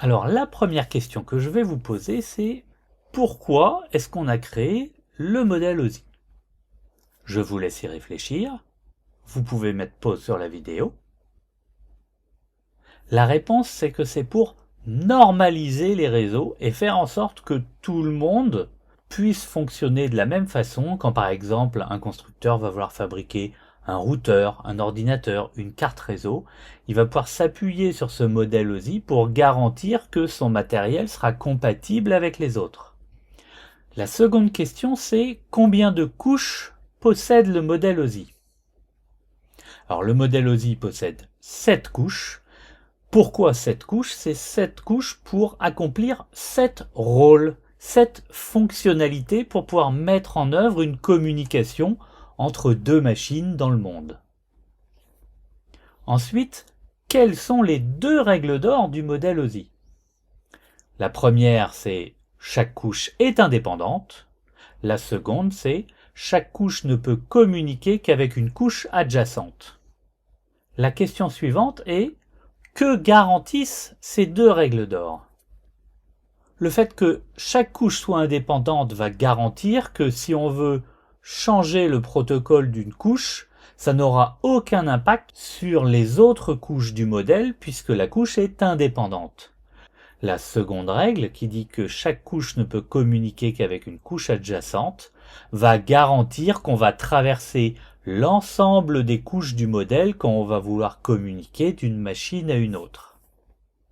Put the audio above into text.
Alors la première question que je vais vous poser, c'est pourquoi est-ce qu'on a créé le modèle OSI? Je vous laisse y réfléchir. Vous pouvez mettre pause sur la vidéo. La réponse, c'est que c'est pour normaliser les réseaux et faire en sorte que tout le monde puisse fonctionner de la même façon quand par exemple un constructeur va vouloir fabriquer un routeur, un ordinateur, une carte réseau. Il va pouvoir s'appuyer sur ce modèle OSI pour garantir que son matériel sera compatible avec les autres. La seconde question, c'est combien de couches possède le modèle OSI? Alors le modèle OSI possède 7 couches. Pourquoi 7 couches? C'est 7 couches pour accomplir 7 rôles, 7 fonctionnalités pour pouvoir mettre en œuvre une communication entre deux machines dans le monde. Ensuite, quelles sont les deux règles d'or du modèle OSI? La première, c'est chaque couche est indépendante. La seconde, c'est chaque couche ne peut communiquer qu'avec une couche adjacente. La question suivante est que garantissent ces deux règles d'or? Le fait que chaque couche soit indépendante va garantir que si on veut changer le protocole d'une couche, ça n'aura aucun impact sur les autres couches du modèle puisque la couche est indépendante. La seconde règle, qui dit que chaque couche ne peut communiquer qu'avec une couche adjacente, va garantir qu'on va traverser l'ensemble des couches du modèle quand on va vouloir communiquer d'une machine à une autre.